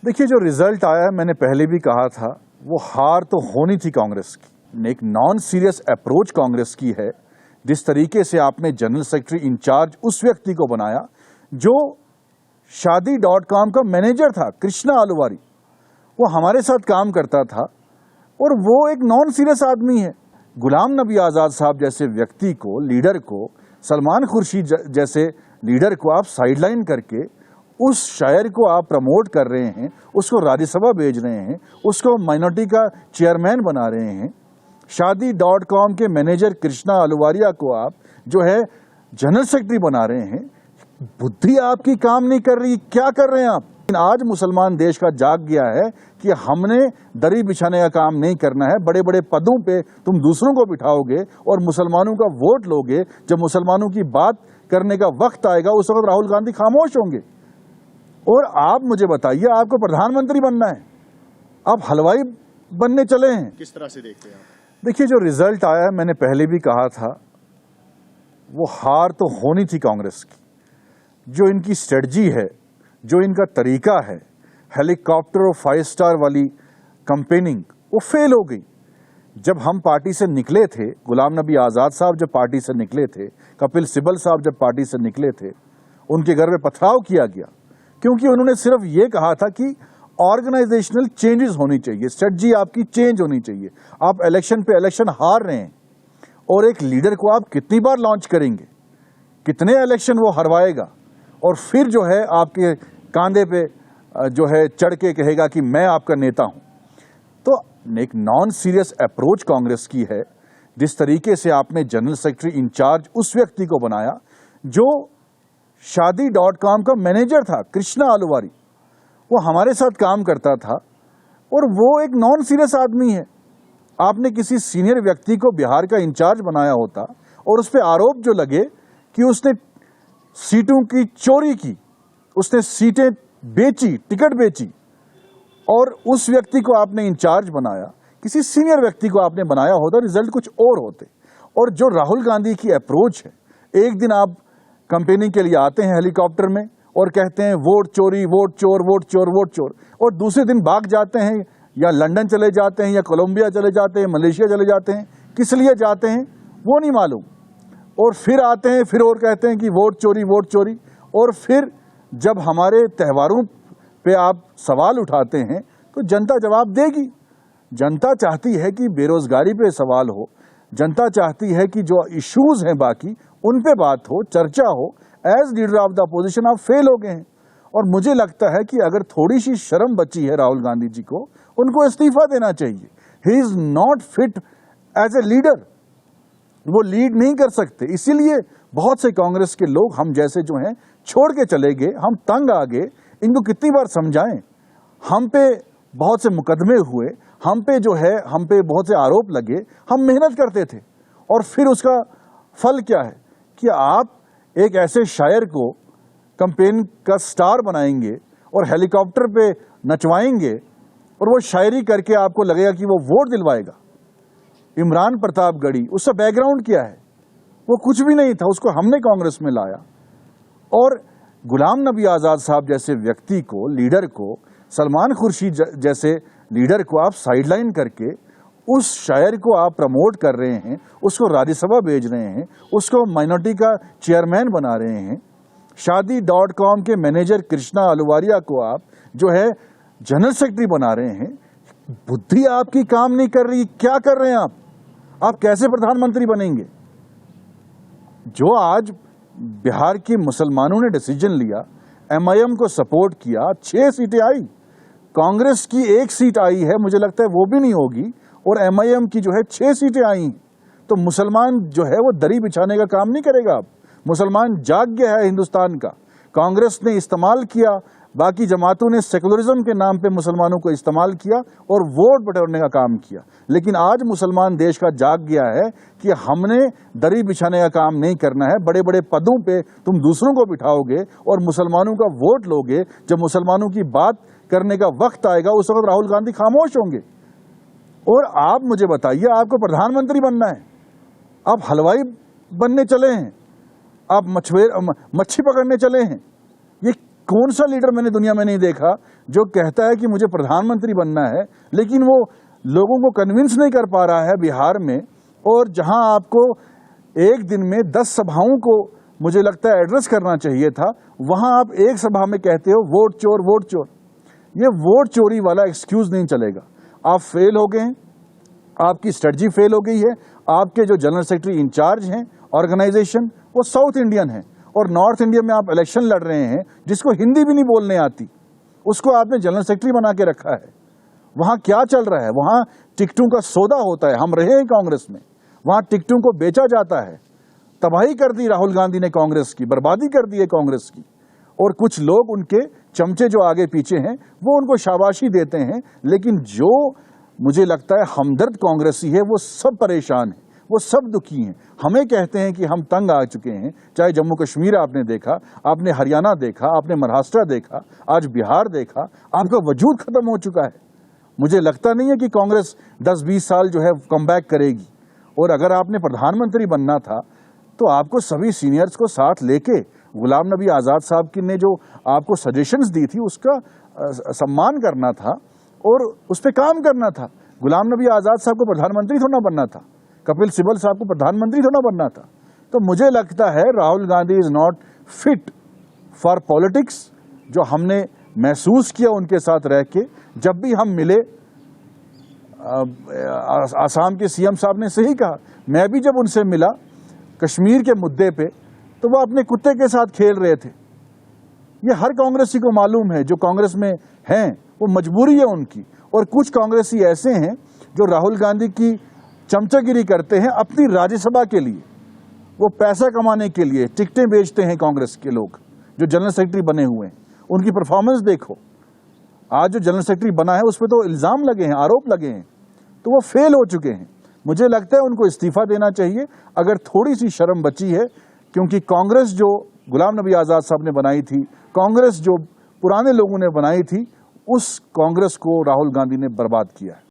देखिए, जो रिजल्ट आया, मैंने पहले भी कहा था, वो हार तो होनी थी कांग्रेस की। एक नॉन सीरियस अप्रोच कांग्रेस की है। जिस तरीके से आपने जनरल सेक्रेटरी इंचार्ज उस व्यक्ति को बनाया जो शादी.com का मैनेजर था, कृष्णा आलूवारी, वो हमारे साथ काम करता था और वो एक नॉन सीरियस आदमी है। गुलाम नबी आज़ाद साहब जैसे व्यक्ति को, लीडर को, सलमान खुर्शीद जैसे लीडर को आप साइडलाइन करके उस शायर को आप प्रमोट कर रहे हैं, उसको राज्यसभा भेज रहे हैं, उसको माइनॉरिटी का चेयरमैन बना रहे हैं। शादी.com के मैनेजर कृष्णा आलूवारिया को आप जो है जनरल सेक्रेटरी बना रहे हैं। बुद्धि आपकी काम नहीं कर रही, क्या कर रहे हैं आप? आज मुसलमान देश का जाग गया है कि हमने दरी बिछाने का काम नहीं करना है। बड़े बड़े पदों पे तुम दूसरों को बिठाओगे और मुसलमानों का वोट लोगे। जब मुसलमानों की बात करने का वक्त आएगा, उस वक्त राहुल गांधी खामोश होंगे। और आप मुझे बताइए, आपको प्रधानमंत्री बनना है, आप हलवाई बनने चले हैं। किस तरह से देखते हैं आप? देखिए, जो रिजल्ट आया, मैंने पहले भी कहा था, वो हार तो होनी थी कांग्रेस की। जो इनकी स्ट्रेटजी है, जो इनका तरीका है, हेलीकॉप्टर और 5 स्टार वाली कैंपेनिंग, वो फेल हो गई। जब हम पार्टी से निकले थे, गुलाम नबी आज़ाद साहब जब पार्टी से निकले थे, कपिल सिब्बल साहब जब पार्टी से निकले थे, उनके घर में पथराव किया गया, क्योंकि उन्होंने सिर्फ ये कहा था कि ऑर्गेनाइजेशनल चेंजेस होनी चाहिए, स्ट्रेटजी आपकी चेंज होनी चाहिए। आप इलेक्शन पे इलेक्शन हार रहे हैं और एक लीडर को आप कितनी बार लॉन्च करेंगे, कितने इलेक्शन वो हरवाएगा और फिर जो है आपके कांधे पे जो है चढ़ के कहेगा कि मैं आपका नेता हूं। तो एक नॉन सीरियस अप्रोच कांग्रेस की है। जिस तरीके से आपने जनरल सेक्रेटरी इंचार्ज उस व्यक्ति को बनाया जो शादी.com का मैनेजर था, कृष्णा आलूवारी, वो हमारे साथ काम करता था और वो एक नॉन सीरियस आदमी है। आपने किसी सीनियर व्यक्ति को बिहार का इंचार्ज बनाया होता और उस पर आरोप जो लगे कि उसने सीटों की चोरी की, उसने सीटें बेची, टिकट बेची, और उस व्यक्ति को आपने इंचार्ज बनाया, किसी सीनियर व्यक्ति को आपने बनाया होता, रिजल्ट कुछ और होते। और जो राहुल गांधी की अप्रोच है, एक दिन आप कंपेनिंग के लिए आते हैं हेलीकॉप्टर में और कहते हैं वोट चोरी, वोट चोर, वोट चोर, वोट चोर, और दूसरे दिन भाग जाते हैं, या लंदन चले जाते हैं, या कोलंबिया चले जाते हैं, मलेशिया चले जाते हैं। किस लिए जाते हैं वो नहीं मालूम। और फिर आते हैं, फिर और कहते हैं कि वोट चोरी, वोट चोरी। और फिर जब हमारे त्योहारों पे आप सवाल उठाते हैं तो जनता जवाब देगी। जनता चाहती है कि बेरोजगारी पे सवाल हो, जनता चाहती है कि जो इश्यूज हैं बाकी उन पे बात हो, चर्चा हो। As leader of the opposition आप फेल हो गए हैं और मुझे लगता है कि अगर थोड़ी सी शर्म बची है राहुल गांधी जी को, उनको इस्तीफा देना चाहिए। He is not fit as a leader, वो लीड नहीं कर सकते। इसीलिए बहुत से कांग्रेस के लोग हम जैसे जो हैं छोड़ के चले गए। हम तंग आ गए। इनको कितनी बार समझाएं? हम पे बहुत से मुकदमे हुए, हम पे जो है, हम पे बहुत से आरोप लगे। हम मेहनत करते थे और फिर उसका फल क्या है कि आप एक ऐसे शायर को कैंपेन का स्टार बनाएंगे और हेलीकॉप्टर पे नचवाएंगे और वो शायरी करके आपको लगेगा कि वो वोट दिलवाएगा। इमरान प्रतापगढ़ी, उसका बैकग्राउंड क्या है? वो कुछ भी नहीं था, उसको हमने कांग्रेस में लाया। और गुलाम नबी आज़ाद साहब जैसे व्यक्ति को, लीडर को, सलमान खुर्शीद जैसे लीडर को आप साइडलाइन करके उस शायर को आप प्रमोट कर रहे हैं, उसको राज्यसभा भेज रहे हैं, उसको माइनॉरिटी का चेयरमैन बना रहे हैं। शादी.com के मैनेजर कृष्णा आलूवारिया को आप जो है जनरल सेक्रेटरी बना रहे हैं। बुद्धि आपकी काम नहीं कर रही, क्या कर रहे हैं आप? आप कैसे प्रधानमंत्री बनेंगे? जो आज बिहार के मुसलमानों ने डिसीजन लिया, MIM को सपोर्ट किया, 6 सीटें आई। कांग्रेस की 1 सीट आई है, मुझे लगता है वो भी नहीं होगी, और MIM की जो है 6 सीटें आई। तो मुसलमान जो है वो दरी बिछाने का काम नहीं करेगा। अब मुसलमान जाग गया है हिंदुस्तान का। कांग्रेस ने इस्तेमाल किया, बाकी जमातों ने सेकुलरिज्म के नाम पे मुसलमानों को इस्तेमाल किया और वोट बटोरने का काम किया। लेकिन आज मुसलमान देश का जाग गया है कि हमने दरी बिछाने का काम नहीं करना है। बड़े बड़े पदों पे तुम दूसरों को बिठाओगे और मुसलमानों का वोट लोगे। जब मुसलमानों की बात करने का वक्त आएगा, उस वक्त राहुल गांधी खामोश होंगे। और आप मुझे बताइए, आपको प्रधानमंत्री बनना है, आप हलवाई बनने चले हैं, आप मच्छी पकड़ने चले हैं। ये कौन सा लीडर मैंने दुनिया में नहीं देखा जो कहता है कि मुझे प्रधानमंत्री बनना है, लेकिन वो लोगों को कन्विंस नहीं कर पा रहा है बिहार में, और जहां आपको एक दिन में 10 सभाओं को मुझे लगता है एड्रेस करना चाहिए था, वहां आप एक सभा में कहते हो वोट चोर वोट चोर। ये वोट चोरी वाला एक्सक्यूज नहीं चलेगा। आप फेल हो गए हैं, आपकी स्ट्रेटजी फेल हो गई है। आपके जो जनरल सेक्रेटरी इंचार्ज हैं ऑर्गेनाइजेशन, वो साउथ इंडियन हैं, और नॉर्थ इंडिया में आप इलेक्शन लड़ रहे हैं जिसको हिंदी भी नहीं बोलने आती, उसको आपने जनरल सेक्रेटरी बना के रखा है। वहां क्या चल रहा है? वहां टिकटों का सौदा होता है। हम रहे हैं कांग्रेस में, वहां टिकटों को बेचा जाता है। तबाही कर दी राहुल गांधी ने कांग्रेस की, बर्बादी कर दी है कांग्रेस की, और कुछ लोग उनके चमचे जो आगे पीछे हैं वो उनको शाबाशी देते हैं। लेकिन जो मुझे लगता है हमदर्द कांग्रेसी है वो सब परेशान है, वो सब दुखी हैं। हमें कहते हैं कि हम तंग आ चुके हैं। चाहे जम्मू कश्मीर आपने देखा, आपने हरियाणा देखा, आपने महाराष्ट्र देखा, आज बिहार देखा, आपका वजूद खत्म हो चुका है। मुझे लगता नहीं है कि कांग्रेस 10-20 साल जो है कमबैक करेगी। और अगर आपने प्रधानमंत्री बनना था तो आपको सभी सीनियर्स को साथ लेके गुलाम नबी आज़ाद साहब की ने जो आपको सजेशंस दी थी उसका सम्मान करना था और उस पर काम करना था। गुलाम नबी आज़ाद साहब को प्रधानमंत्री थोड़ा बनना था, कपिल सिब्बल साहब को प्रधानमंत्री थोड़ा बनना था। तो मुझे लगता है Rahul Gandhi is not fit for politics. जो हमने महसूस किया उनके साथ रह के, जब भी हम मिले, आसाम के सीएम साहब ने सही कहा, मैं भी जब उनसे मिला कश्मीर के मुद्दे पे तो वो अपने कुत्ते के साथ खेल रहे थे। ये हर कांग्रेसी को मालूम है, जो कांग्रेस में हैं वो मजबूरी है उनकी। और कुछ कांग्रेसी ऐसे हैं जो राहुल गांधी की चमचागिरी करते हैं अपनी राज्यसभा के लिए, वो पैसा कमाने के लिए टिकटें बेचते हैं। कांग्रेस के लोग जो जनरल सेक्रेटरी बने हुए हैं उनकी परफॉर्मेंस देखो। आज जो जनरल सेक्रेटरी बना है उस पर तो इल्जाम लगे हैं, आरोप लगे हैं, तो वो फेल हो चुके हैं। मुझे लगता है उनको इस्तीफा देना चाहिए अगर थोड़ी सी शर्म बची है, क्योंकि कांग्रेस जो गुलाम नबी आज़ाद साहब ने बनाई थी, कांग्रेस जो पुराने लोगों ने बनाई थी, उस कांग्रेस को राहुल गांधी ने बर्बाद किया है।